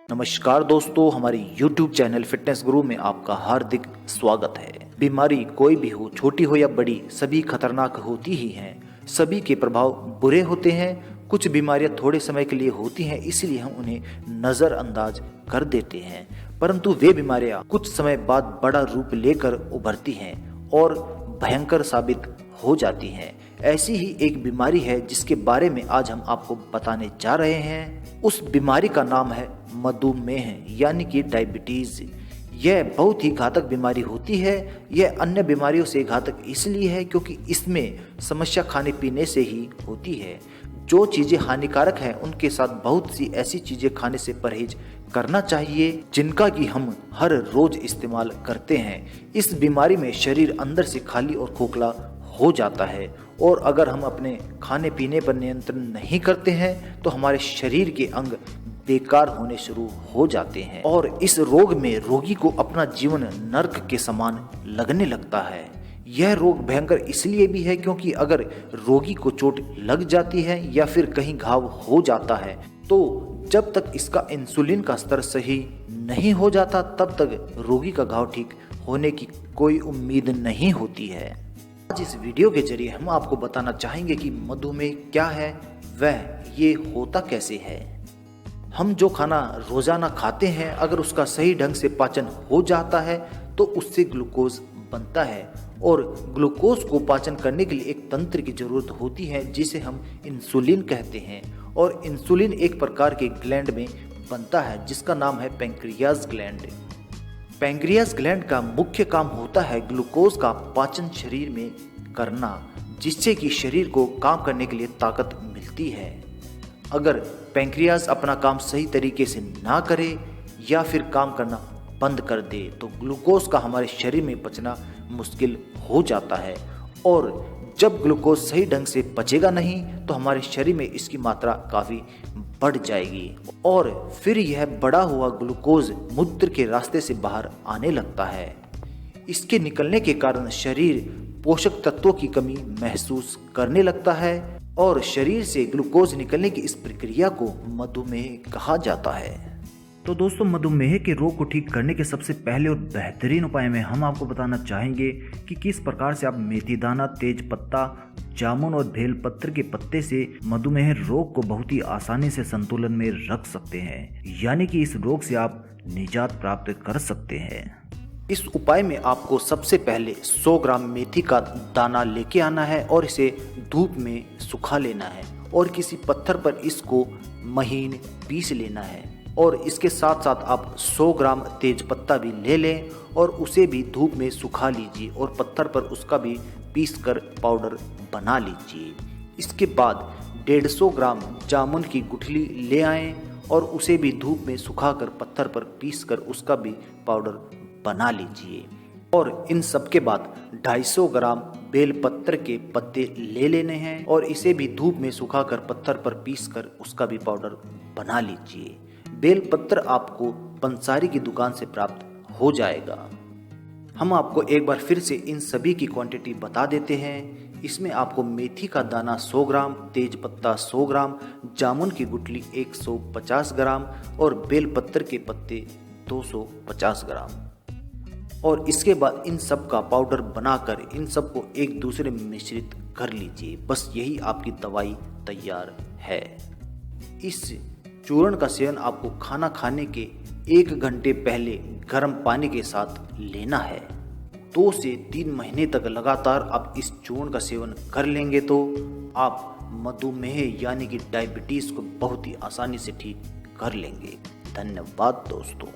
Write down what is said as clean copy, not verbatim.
नमस्कार दोस्तों, हमारे YouTube चैनल फिटनेस गुरु में आपका हार्दिक स्वागत है। बीमारी कोई भी हो, छोटी हो या बड़ी, सभी खतरनाक होती ही हैं। सभी के प्रभाव बुरे होते हैं। कुछ बीमारियां थोड़े समय के लिए होती हैं, इसलिए हम उन्हें नज़रअंदाज कर देते हैं, परंतु वे बीमारियां कुछ समय बाद बड़ा रूप लेकर उभरती हैं और भयंकर साबित हो जाती हैं। ऐसी ही एक बीमारी है जिसके बारे में आज हम आपको बताने जा रहे हैं। उस बीमारी का नाम है मधुमेह यानी कि डायबिटीज। यह बहुत ही घातक बीमारी होती है। यह अन्य बीमारियों से घातक इसलिए है क्योंकि इसमें समस्या खाने पीने से ही होती है। जो चीज़ें हानिकारक हैं उनके साथ बहुत सी ऐसी चीज़ें खाने से परहेज करना चाहिए जिनका कि हम हर रोज इस्तेमाल करते हैं। इस बीमारी में शरीर अंदर से खाली और खोखला हो जाता है और अगर हम अपने खाने पीने पर नियंत्रण नहीं करते हैं तो हमारे शरीर के अंग बेकार होने शुरू हो जाते हैं और इस रोग में रोगी को अपना जीवन नर्क के समान लगने लगता है। यह रोग भयंकर इसलिए भी है क्योंकि अगर रोगी को चोट लग जाती है या फिर कहीं घाव हो जाता है तो जब तक इसका इंसुलिन का स्तर सही नहीं हो जाता तब तक रोगी का घाव ठीक होने की कोई उम्मीद नहीं होती है। आज इस वीडियो के जरिए हम आपको बताना चाहेंगे कि मधुमेह क्या है, वह ये होता कैसे है। हम जो खाना रोजाना खाते हैं अगर उसका सही ढंग से पाचन हो जाता है तो उससे ग्लूकोज बनता है और ग्लूकोज को पाचन करने के लिए एक तंत्र की जरूरत होती है जिसे हम इंसुलिन कहते हैं और इंसुलिन एक प्रकार के ग्लैंड में बनता है जिसका नाम है पैंक्रियाज ग्लैंड। पैंक्रियाज ग्लैंड का मुख्य काम होता है ग्लूकोज का पाचन शरीर में करना, जिससे कि शरीर को काम करने के लिए ताकत मिलती है। अगर पैंक्रियाज अपना काम सही तरीके से ना करे या फिर काम करना बंद कर दे तो ग्लूकोज का हमारे शरीर में पचना मुश्किल हो जाता है और जब ग्लूकोज सही ढंग से पचेगा नहीं तो हमारे शरीर में इसकी मात्रा काफ़ी बढ़ जाएगी और फिर यह बढ़ा हुआ ग्लूकोज मूत्र के रास्ते से बाहर आने लगता है। इसके निकलने के कारण शरीर पोषक तत्वों की कमी महसूस करने लगता है और शरीर से ग्लूकोज निकलने की इस प्रक्रिया को मधुमेह कहा जाता है। तो दोस्तों, मधुमेह के रोग को ठीक करने के सबसे पहले और बेहतरीन उपाय में हम आपको बताना चाहेंगे कि किस प्रकार से आप मेथी दाना, तेज पत्ता, जामुन और बेलपत्र के पत्ते से मधुमेह रोग को बहुत ही आसानी से संतुलन में रख सकते हैं, यानी कि इस रोग से आप निजात प्राप्त कर सकते हैं। इस उपाय में आपको सबसे पहले 100 ग्राम मेथी का दाना लेके आना है और इसे धूप में सुखा लेना है और किसी पत्थर पर इसको महीन पीस लेना है और इसके साथ साथ आप 100 ग्राम तेज पत्ता भी ले लें और उसे भी धूप में सुखा लीजिए और पत्थर पर उसका भी पीस कर पाउडर बना लीजिए। इसके बाद 150 ग्राम जामुन की गुठली ले आएं और उसे भी धूप में सुखाकर पत्थर पर पीस कर उसका भी पाउडर बना लीजिए और इन सब के बाद 250 ग्राम बेलपत्र के पत्ते ले लेने हैं और इसे भी धूप में सुखाकर पत्थर पर पीस कर उसका भी पाउडर बना लीजिए। बेलपत्र आपको पंसारी की दुकान से प्राप्त हो जाएगा। हम आपको एक बार फिर से इन सभी की क्वांटिटी बता देते हैं। इसमें आपको मेथी का दाना 100 ग्राम, तेज पत्ता 100 ग्राम, जामुन की गुठली 150 ग्राम और बेलपत्र के पत्ते 250 ग्राम और इसके बाद इन सब का पाउडर बनाकर इन सब को एक दूसरे में मिश्रित कर लीजिए। बस यही आपकी दवाई तैयार है। इस चूर्ण का सेवन आपको खाना खाने के 1 घंटे पहले गर्म पानी के साथ लेना है। 2 से 3 महीने तक लगातार आप इस चूर्ण का सेवन कर लेंगे तो आप मधुमेह यानी कि डायबिटीज को बहुत ही आसानी से ठीक कर लेंगे। धन्यवाद दोस्तों।